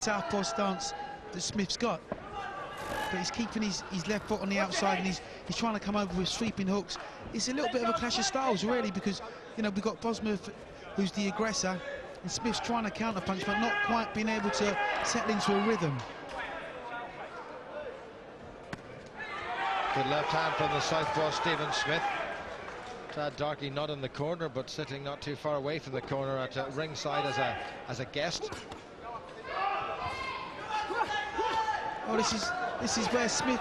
southpaw stance that Smith's got, but he's keeping his left foot on the outside, and he's trying to come over with sweeping hooks. It's a little bit of a clash of styles, really, because, you know, we've got Bosworth, who's the aggressor, and Smith's trying to counter-punch, but not quite being able to settle into a rhythm. Good left hand from the southpaw Stephen Smith. Tad Darkey not in the corner, but sitting not too far away from the corner at ringside as a guest. Oh, this is where Smith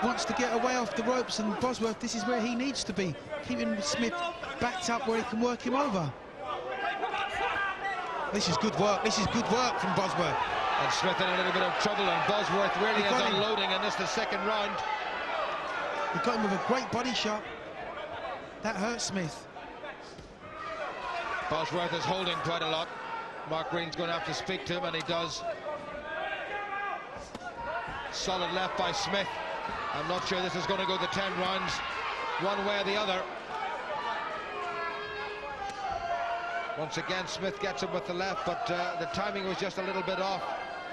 wants to get away off the ropes, and Bosworth, this is where he needs to be, keeping Smith backed up where he can work him over. This is good work. This is good work from Bosworth. And Smith in a little bit of trouble, and Bosworth really is unloading in this, the second round. He got him with a great body shot. That hurt Smith. Bosworth is holding quite a lot. Mark Green's going to have to speak to him, and he does. Solid left by Smith. I'm not sure this is going to go the 10 rounds one way or the other. Once again, Smith gets him with the left, but the timing was just a little bit off.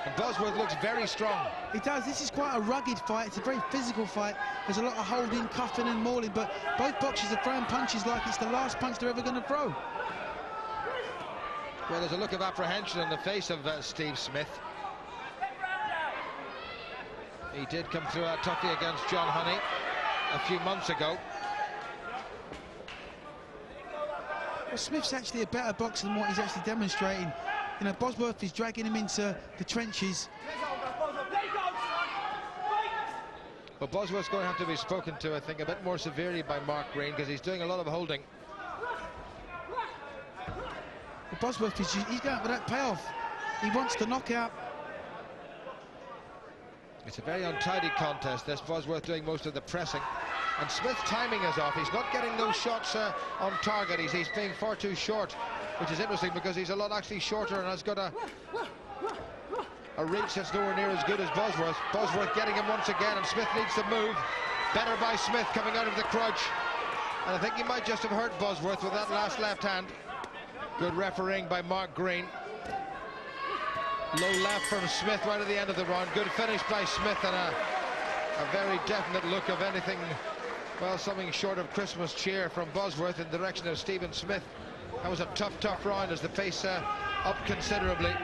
And Bosworth looks very strong. He does. This is quite a rugged fight. It's a very physical fight. There's a lot of holding, cuffing and mauling, but both boxers are throwing punches like it's the last punch they're ever going to throw. Well, there's a look of apprehension on the face of Steve Smith. He did come through a toughie against John Honey a few months ago. Well, Smith's actually a better boxer than what he's actually demonstrating. You know, Bosworth is dragging him into the trenches. But Bosworth's going to have to be spoken to, I think, a bit more severely by Mark Green, because he's doing a lot of holding. Well, Bosworth, he's going for that payoff. He wants the knockout. It's a very untidy contest, this. Bosworth doing most of the pressing. And Smith's timing is off. He's not getting those shots on target. He's being far too short, which is interesting because he's a lot actually shorter and has got a reach that's nowhere near as good as Bosworth. Bosworth getting him once again, and Smith needs to move. Better by Smith coming out of the crouch. And I think he might just have hurt Bosworth with that last left hand. Good refereeing by Mark Green. Low left from Smith right at the end of the round. Good finish by Smith, and a very definite look of anything, well, something short of Christmas cheer from Bosworth in the direction of Stephen Smith. That was a tough round as the pace up considerably.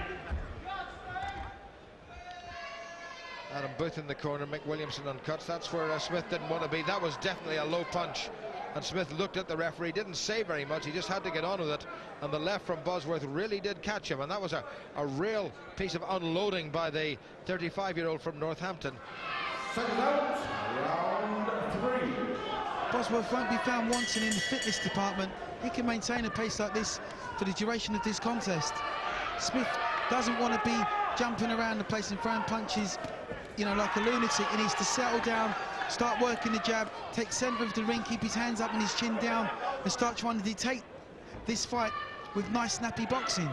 Adam Booth in the corner, Mick Williamson on cuts. That's where Smith didn't want to be. That was definitely a low punch. And Smith looked at the referee, didn't say very much, he just had to get on with it. And the left from Bosworth really did catch him, and that was a real piece of unloading by the 35-year-old from Northampton. Second out, round 3. Bosworth won't be found wanting in the fitness department. He can maintain a pace like this for the duration of this contest. Smith doesn't want to be jumping around the place and throwing punches, you know, like a lunatic. He needs to settle down, start working the jab, take centre of the ring, keep his hands up and his chin down, and start trying to dictate this fight with nice snappy boxing.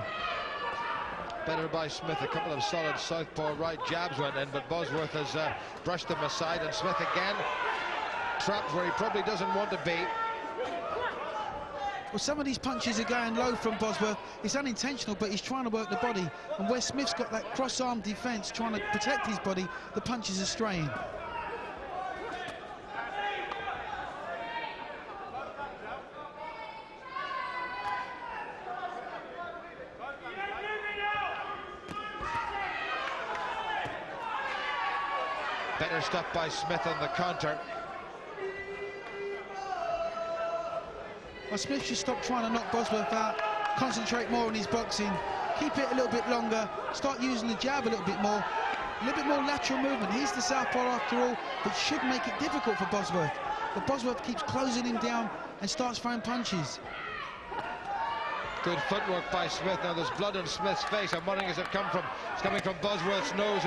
Better by Smith. A couple of solid southpaw right jabs went in, but Bosworth has brushed them aside, and Smith again trapped where he probably doesn't want to be. Well, some of these punches are going low from Bosworth. It's unintentional, but he's trying to work the body, and where Smith's got that cross-arm defence trying to protect his body, the punches are straying. Better stuff by Smith on the counter. Well, Smith should stop trying to knock Bosworth out, concentrate more on his boxing, keep it a little bit longer, start using the jab a little bit more lateral movement. He's the southpaw after all, but should make it difficult for Bosworth. But Bosworth keeps closing him down and starts throwing punches. Good footwork by Smith. Now there's blood on Smith's face. I'm wondering, is it come from? It's coming from Bosworth's nose,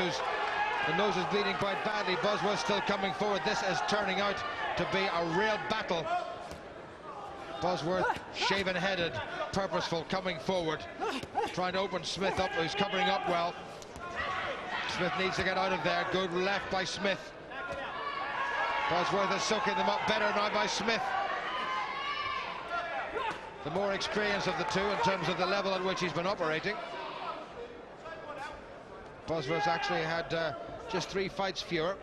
the nose is bleeding quite badly. Bosworth still coming forward. This is turning out to be a real battle. Bosworth, shaven-headed, purposeful, coming forward, trying to open Smith up, who's covering up well. Smith needs to get out of there. Good left by Smith. Bosworth is soaking them up better now by Smith. The more experience of the two in terms of the level at which he's been operating. Bosworth actually had just 3 fights fewer.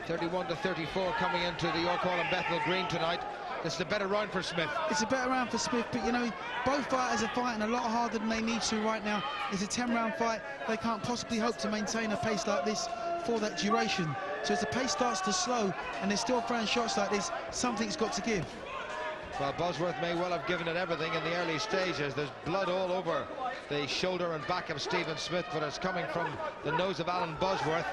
31-34 coming into the York Hall and Bethnal Green tonight. This is a better round for Smith. It's a better round for Smith, but you know, both fighters are fighting a lot harder than they need to right now. It's a 10-round fight. They can't possibly hope to maintain a pace like this for that duration. So as the pace starts to slow and they're still throwing shots like this, something's got to give. Well, Bosworth may well have given it everything in the early stages. There's blood all over the shoulder and back of Stephen Smith, but it's coming from the nose of Alan Bosworth.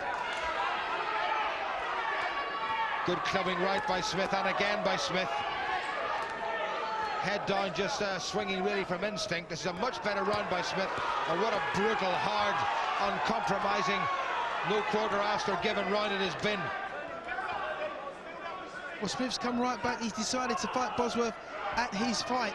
Good clubbing right by Smith, and again by Smith. Head down, just swinging really from instinct. This is a much better round by Smith. And what a brutal, hard, uncompromising, no quarter asked or given round it has been. Well, Smith's come right back. He's decided to fight Bosworth at his fight.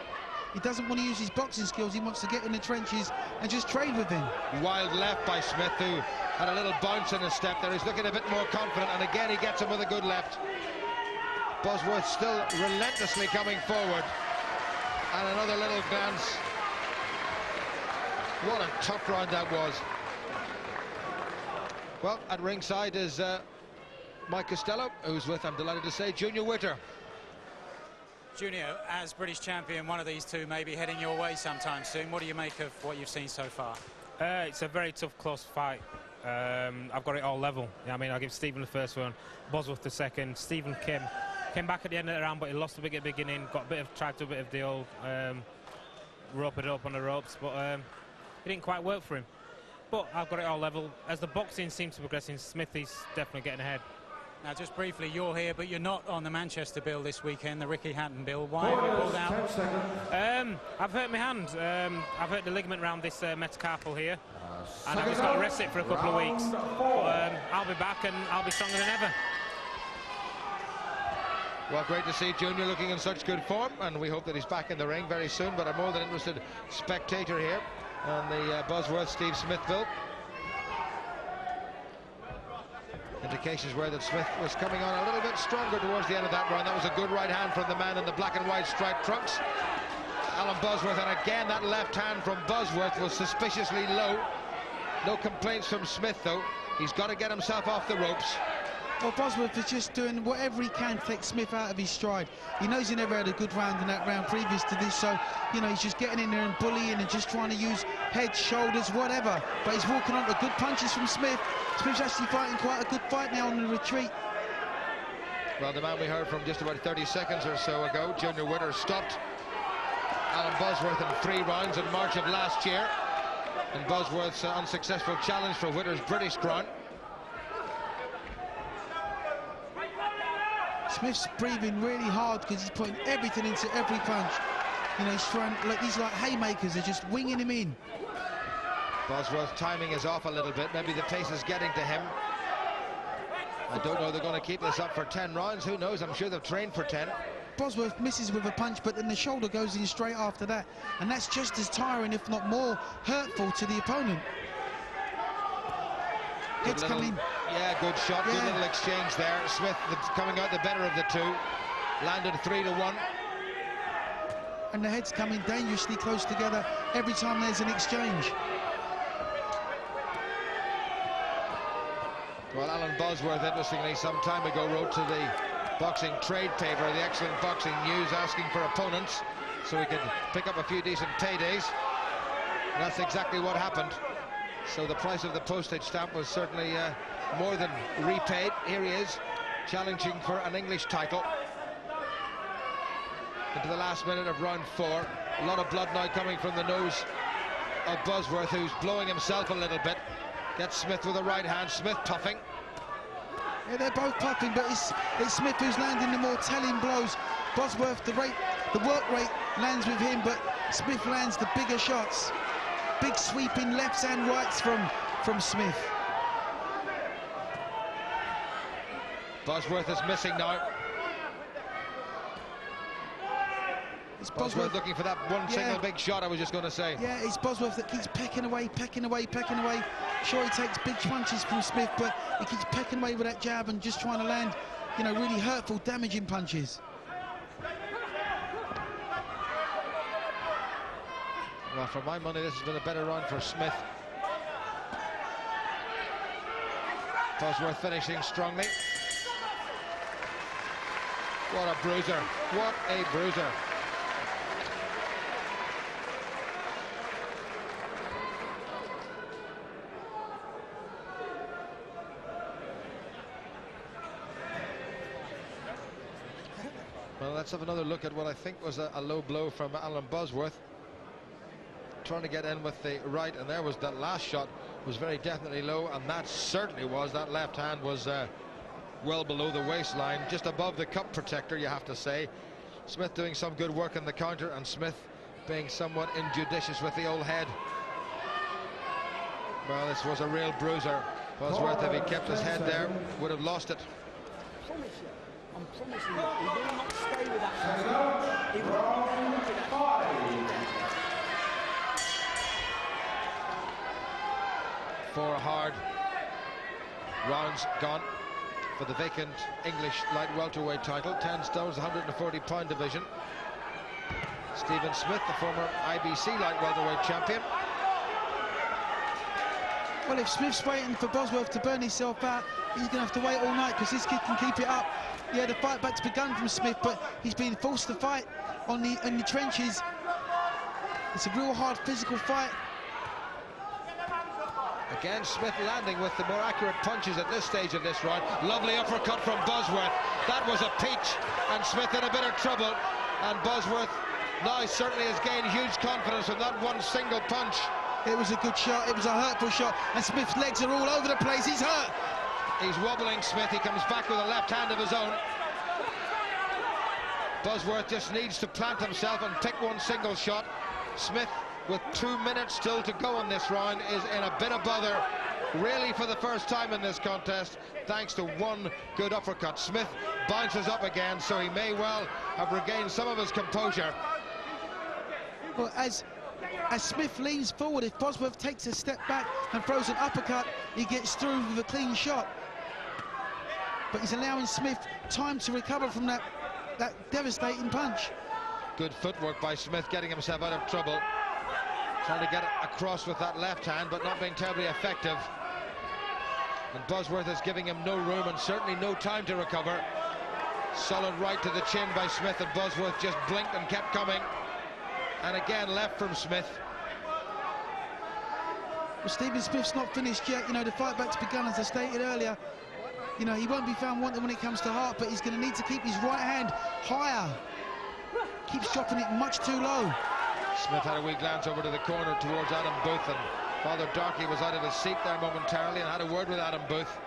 He doesn't want to use his boxing skills. He wants to get in the trenches and just trade with him. Wild left by Smith, who had a little bounce in his step there. He's looking a bit more confident, and again he gets him with a good left. Bosworth still relentlessly coming forward. And another little glance. What a tough round that was. Well, at ringside is Mike Costello, who's with, I'm delighted to say, Junior Witter. Junior, as British champion, one of these two may be heading your way sometime soon. What do you make of what you've seen so far? It's a very tough, close fight. I've got it all level. I mean, I'll give Stephen the first one, Bosworth the second. Stephen came back at the end of the round, but he lost a bit at the beginning. Tried to do a bit of the old rope it up on the ropes, but it didn't quite work for him. But I've got it all level. As the boxing seems to progress in, Smithy's definitely getting ahead. Now, just briefly, you're here, but you're not on the Manchester bill this weekend, the Ricky Hatton bill. Why have you pulled out? I've hurt my hand. I've hurt the ligament around this metacarpal here, and I've just got to rest it for a couple of weeks. But I'll be back, and I'll be stronger than ever. Well, great to see Junior looking in such good form, and we hope that he's back in the ring very soon. But I'm more than interested spectator here on the Bosworth Steve Smith bill. Indications were that Smith was coming on a little bit stronger towards the end of that round. That was a good right hand from the man in the black and white striped trunks, Alan Bosworth, and again that left hand from Bosworth was suspiciously low. No complaints from Smith though. He's got to get himself off the ropes. Well, Bosworth is just doing whatever he can to take Smith out of his stride. He knows he never had a good round in that round previous to this, so, you know, he's just getting in there and bullying and just trying to use head, shoulders, whatever. But he's walking on to good punches from Smith. Smith's actually fighting quite a good fight now on the retreat. Well, the man we heard from just about 30 seconds or so ago, Junior Witter, stopped Alan Bosworth in 3 rounds in March of last year. And Bosworth's unsuccessful challenge for Witter's British crown. Smith's breathing really hard because he's putting everything into every punch. You know, he's trying, like these like haymakers are just winging him in. Bosworth's timing is off a little bit. Maybe the pace is getting to him. I don't know they're going to keep this up for 10 rounds. Who knows? I'm sure they've trained for 10. Bosworth misses with a punch, but then the shoulder goes in straight after that. And that's just as tiring, if not more, hurtful to the opponent. Head's coming. Yeah, good shot, good little exchange there. Smith coming out the better of the two. Landed 3-1. And the head's coming dangerously close together every time there's an exchange. Well, Alan Bosworth, interestingly, some time ago wrote to the boxing trade paper, the Excellent Boxing News, asking for opponents so he could pick up a few decent paydays. And that's exactly what happened. So the price of the postage stamp was certainly more than repaid. Here he is, challenging for an English title. Into the last minute of round 4. A lot of blood now coming from the nose of Bosworth, who's blowing himself a little bit. Gets Smith with a right hand. Smith toughing. Yeah, they're both puffing, but it's Smith who's landing the more telling blows. Bosworth, the work rate lands with him, but Smith lands the bigger shots. Big sweeping lefts and rights from Smith. Bosworth is missing now. It's Bosworth looking for that one single big shot, I was just going to say. Yeah, it's Bosworth that keeps pecking away. Sure, he takes big punches from Smith, but he keeps pecking away with that jab and just trying to land, you know, really hurtful, damaging punches. Well, for my money, this has been a better round for Smith. Bosworth finishing strongly. What a bruiser. What a bruiser. Well, let's have another look at what I think was a low blow from Alan Bosworth. Trying to get in with the right, and there was that last shot was very definitely low, and that certainly was. That left hand was well below the waistline, just above the cup protector, you have to say. Smith doing some good work in the counter, and Smith being somewhat injudicious with the old head. Well, this was a real bruiser. Bosworth, if he kept his head there, would have lost it. I'm promising you, he will not stay with that. He will. 4 hard rounds gone for the vacant English light welterweight title. 10 stones, 140-pound division. Stephen Smith, the former IBC light welterweight champion. Well, if Smith's waiting for Bosworth to burn himself out, he's going to have to wait all night, because this kid can keep it up. Yeah, the fight back's begun from Smith, but he's been forced to fight in the trenches. It's a real hard physical fight. Again, Smith landing with the more accurate punches at this stage of this round. Lovely uppercut from Bosworth. That was a peach, and Smith in a bit of trouble. And Bosworth now certainly has gained huge confidence from that one single punch. It was a good shot. It was a hurtful shot, and Smith's legs are all over the place. He's hurt. He's wobbling, Smith. He comes back with a left hand of his own. Bosworth just needs to plant himself and pick one single shot. Smith, with 2 minutes still to go in this round, is in a bit of bother, really, for the first time in this contest, thanks to one good uppercut. Smith bounces up again, so he may well have regained some of his composure. Well, as Smith leans forward, if Bosworth takes a step back and throws an uppercut, he gets through with a clean shot. But he's allowing Smith time to recover from that devastating punch. Good footwork by Smith, getting himself out of trouble. Trying to get it across with that left hand, but not being terribly effective. And Bosworth is giving him no room and certainly no time to recover. Solid right to the chin by Smith, and Bosworth just blinked and kept coming. And again, left from Smith. Well, Stephen Smith's not finished yet. You know, the fight back's begun, as I stated earlier. You know, he won't be found wanting when it comes to heart, but he's going to need to keep his right hand higher. Keeps dropping it much too low. Smith had a wee glance over to the corner towards Adam Booth, and Father Darkey was out of his seat there momentarily and had a word with Adam Booth.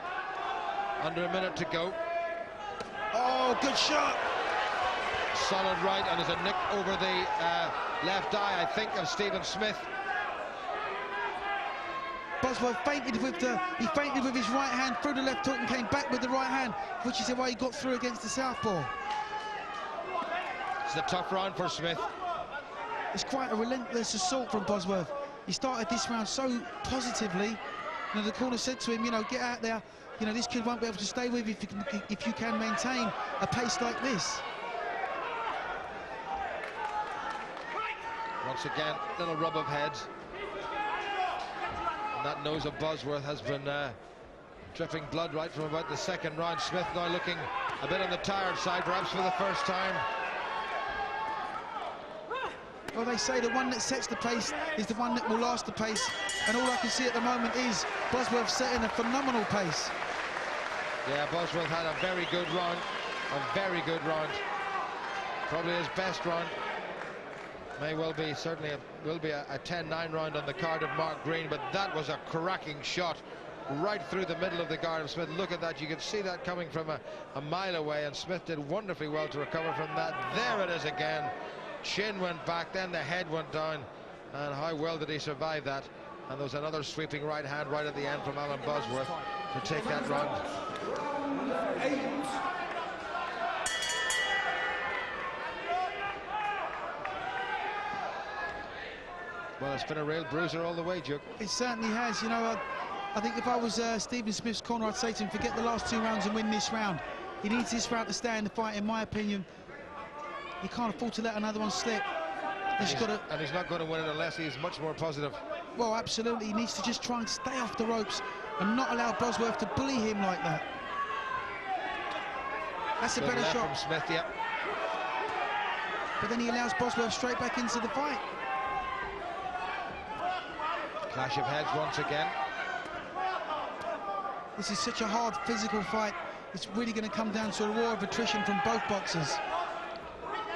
Under a minute to go. Oh, good shot. Solid right, and there's a nick over the left eye, I think, of Stephen Smith. Bosworth fainted with his right hand through the left hook and came back with the right hand, which is why he got through against the southpaw. It's a tough round for Smith. It's quite a relentless assault from Bosworth. He started this round so positively. You know, the corner said to him, you know, get out there. You know, this kid won't be able to stay with you if you can maintain a pace like this. Once again, little rub of heads. And that nose of Bosworth has been dripping blood right from about the second round. Smith now looking a bit on the tired side, perhaps for the first time. Well, they say the one that sets the pace is the one that will last the pace, and all I can see at the moment is Bosworth setting a phenomenal pace. Yeah, Bosworth had a very good round, probably his best round. May well be, certainly will be a 10-9 round on the card of Mark Green, but that was a cracking shot right through the middle of the guard of Smith. Look at that, you could see that coming from a mile away, and Smith did wonderfully well to recover from that. There it is again. Chin went back, then the head went down, and how well did he survive that? And there was another sweeping right hand right at the end from Alan Bosworth to take that round. Well, it's been a real bruiser all the way, Duke. It certainly has. You know, I think if I was Stephen Smith's corner, I'd say to him, forget the last 2 rounds and win this round. He needs this round to stay in the fight, in my opinion. He can't afford to let another one slip. And he's not going to win it unless he's much more positive. Well, absolutely. He needs to just try and stay off the ropes and not allow Bosworth to bully him like that. That's a better shot from Smith, yeah. But then he allows Bosworth straight back into the fight. Clash of heads once again. This is such a hard physical fight. It's really going to come down to a war of attrition from both boxers.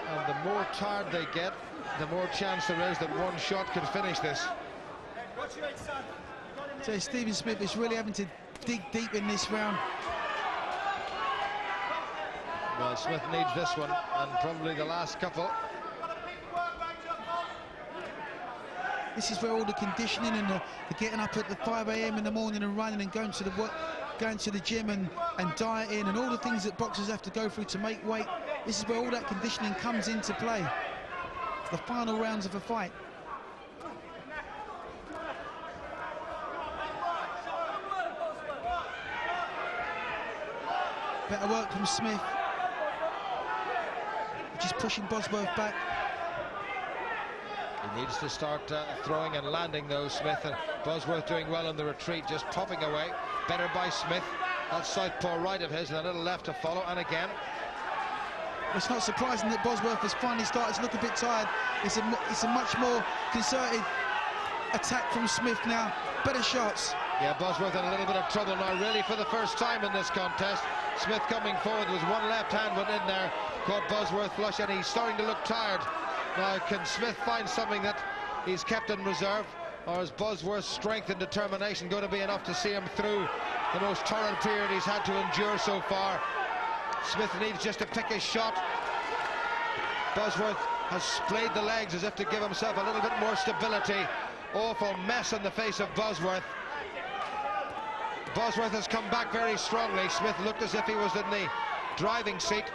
And the more tired they get, the more chance there is that one shot could finish this. So Stephen Smith is really having to dig deep in this round. Well, Smith needs this one, and probably the last couple. This is where all the conditioning and the getting up at the 5 a.m. in the morning and running and going to the gym and dieting and all the things that boxers have to go through to make weight. This is where all that conditioning comes into play. The final rounds of a fight. Better work from Smith. Just pushing Bosworth back. He needs to start throwing and landing those, Smith, and Bosworth doing well in the retreat, just popping away. Better by Smith. That southpaw right of his and a little left to follow, and again. It's not surprising that Bosworth has finally started to look a bit tired. It's a much more concerted attack from Smith now. Better shots. Yeah, Bosworth in a little bit of trouble now, really, for the first time in this contest. Smith coming forward, was one left hand went in there, caught Bosworth flush, and he's starting to look tired. Now, can Smith find something that he's kept in reserve, or is Bosworth's strength and determination going to be enough to see him through the most torrid period he's had to endure so far? Smith needs just to pick his shot. Bosworth has splayed the legs as if to give himself a little bit more stability. Awful mess on the face of Bosworth. Bosworth has come back very strongly. Smith looked as if he was in the driving seat.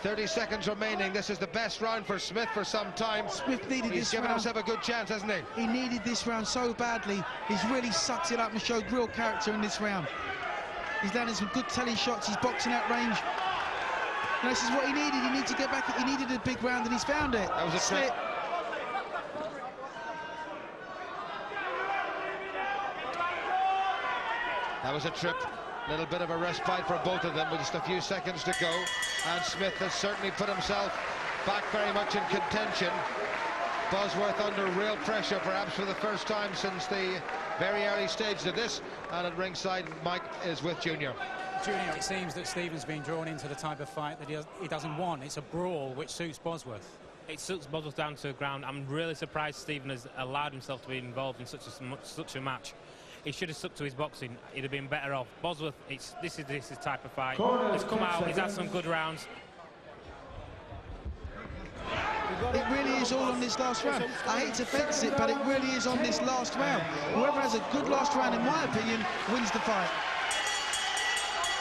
30 seconds remaining. This is the best round for Smith for some time. Smith needed this round. He's given himself a good chance, hasn't he? He needed this round so badly. He's really sucked it up and showed real character in this round. He's landed some good telly shots. He's boxing at range. And this is what he needed. He needed to get back. He needed a big round, and he's found it. That was a trip. That was a trip. A little bit of a respite for both of them with just a few seconds to go. And Smith has certainly put himself back very much in contention. Bosworth under real pressure, perhaps for the first time since the very early stages of this. And at ringside, Mike is with Junior. Junior, it seems that Stephen's been drawn into the type of fight that he doesn't want. It's a brawl, which suits Bosworth. It suits Bosworth down to the ground. I'm really surprised Stephen has allowed himself to be involved in such a match. He should have stuck to his boxing. He'd have been better off. Bosworth, this is the type of fight. He's come out, he's had some good rounds. It really is all on this last round. I hate to fence it, but it really is on this last round. Whoever has a good last round, in my opinion, wins the fight.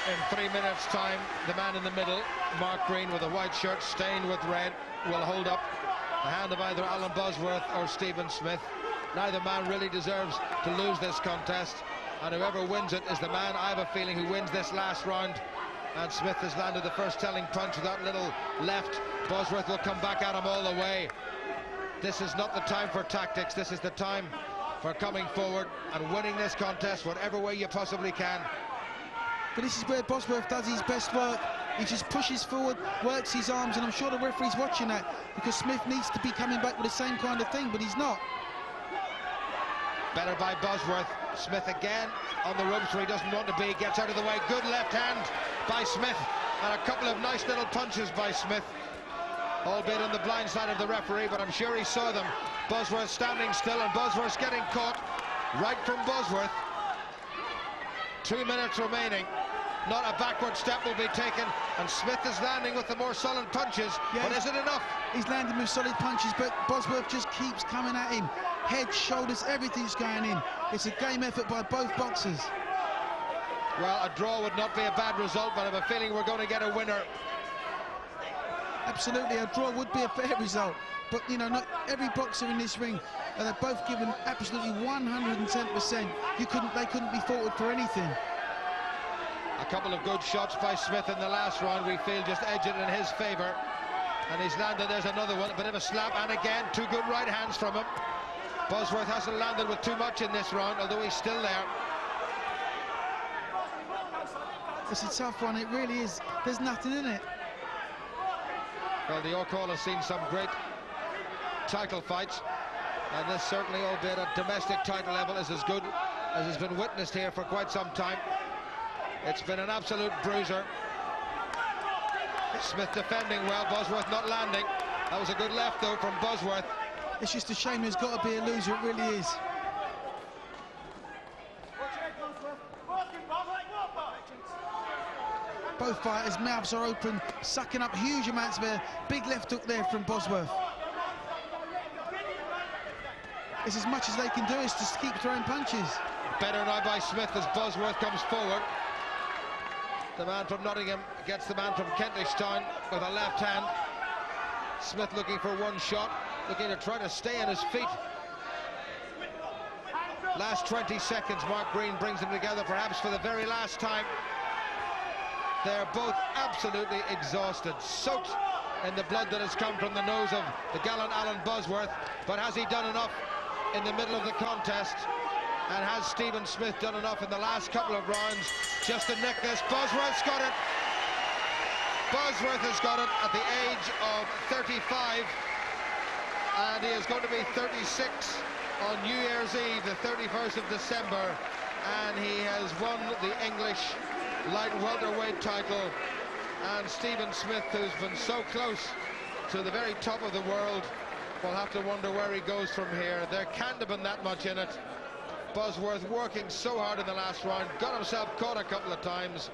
In 3 minutes' time, the man in the middle, Mark Green, with a white shirt stained with red, will hold up the hand of either Alan Bosworth or Stephen Smith. Neither man really deserves to lose this contest, and whoever wins it is the man, I have a feeling, who wins this last round. And Smith has landed the first telling punch with that little left. Bosworth will come back at him all the way. This is not the time for tactics. This is the time for coming forward and winning this contest whatever way you possibly can. But this is where Bosworth does his best work. He just pushes forward, works his arms, and I'm sure the referee's watching that, because Smith needs to be coming back with the same kind of thing, but he's not. Better by Bosworth. Smith again on the ropes where he doesn't want to be. Gets out of the way. Good left hand by Smith. And a couple of nice little punches by Smith. Albeit on the blind side of the referee, but I'm sure he saw them. Bosworth standing still, and Bosworth's getting caught right from Bosworth. 2 minutes remaining. Not a backward step will be taken, and Smith is landing with the more solid punches. Yeah, but is it enough? He's landing with solid punches, but Bosworth just keeps coming at him. Head, shoulders, everything's going in. It's a game effort by both boxers. Well, a draw would not be a bad result, but I have a feeling we're going to get a winner. Absolutely, a draw would be a fair result. But, you know, not every boxer in this ring, they're both given absolutely 110%. They couldn't be faulted for anything. A couple of good shots by Smith in the last round, we feel, just edged it in his favour. And he's landed, there's another one, a bit of a slap, and again, two good right hands from him. Bosworth hasn't landed with too much in this round, although he's still there. It's a tough one, it really is. There's nothing in it. Well, the York Hall has seen some great title fights, and this certainly, albeit at domestic title level, is as good as has been witnessed here for quite some time. It's been an absolute bruiser. Smith defending well, Bosworth not landing. That was a good left, though, from Bosworth. It's just a shame there's got to be a loser, it really is. Both fighters' mouths are open, sucking up huge amounts of air. Big left hook there from Bosworth. It's as much as they can do is just keep throwing punches. Better now by Smith as Bosworth comes forward. The man from Nottingham gets the man from Kentish Town with a left hand. Smith looking for one shot, looking to try to stay on his feet. Last 20 seconds, Mark Green brings them together, perhaps for the very last time. They're both absolutely exhausted, soaked in the blood that has come from the nose of the gallant Alan Bosworth. But has he done enough in the middle of the contest? And has Stephen Smith done enough in the last couple of rounds just to nick this? Bosworth's got it. Bosworth has got it at the age of 35. And he is going to be 36 on New Year's Eve, the 31st of December. And he has won the English light welterweight title. And Stephen Smith, who's been so close to the very top of the world, will have to wonder where he goes from here. There can't have been that much in it. Bosworth working so hard in the last round, got himself caught a couple of times,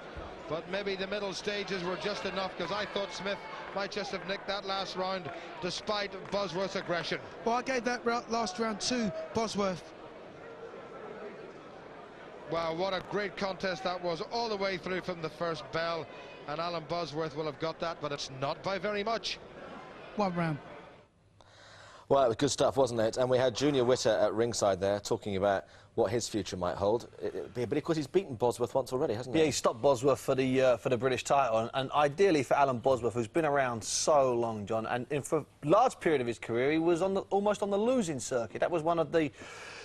but maybe the middle stages were just enough, because I thought Smith might just have nicked that last round despite Bosworth's aggression. Well, I gave that last round to Bosworth. Wow, what a great contest that was, all the way through from the first bell, and Alan Bosworth will have got that, but it's not by very much. One round. Well, it was good stuff, wasn't it? And we had Junior Witter at ringside there talking about what his future might hold. But of course, he's beaten Bosworth once already, hasn't he? Yeah, he stopped Bosworth for the British title, and ideally for Alan Bosworth, who's been around so long, John, and for a large period of his career, he was almost on the losing circuit. That was one of the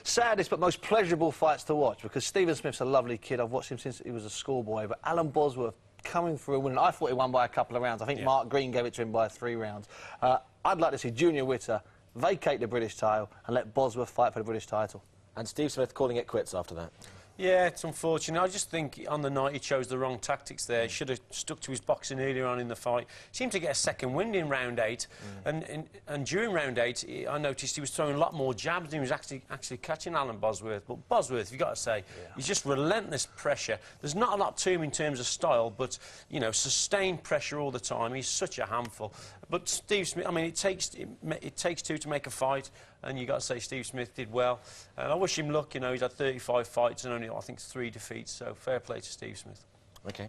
saddest but most pleasurable fights to watch, because Stephen Smith's a lovely kid. I've watched him since he was a schoolboy, but Alan Bosworth coming through a win. I thought he won by a couple of rounds. I think Mark Green gave it to him by 3 rounds. I'd like to see Junior Witter vacate the British title and let Bosworth fight for the British title. And Steve Smith calling it quits after that. Yeah, it's unfortunate. I just think on the night he chose the wrong tactics there. He should have stuck to his boxing earlier on in the fight. Seemed to get a second wind in round 8, and during round 8, I noticed he was throwing a lot more jabs and he was actually catching Alan Bosworth. But Bosworth, you've got to say, he's just relentless pressure. There's not a lot to him in terms of style, but, you know, sustained pressure all the time. He's such a handful. But Steve Smith, I mean, it takes 2 to make a fight, and you've got to say Steve Smith did well. And I wish him luck. You know, he's had 35 fights and only, I think, 3 defeats, so fair play to Steve Smith. OK.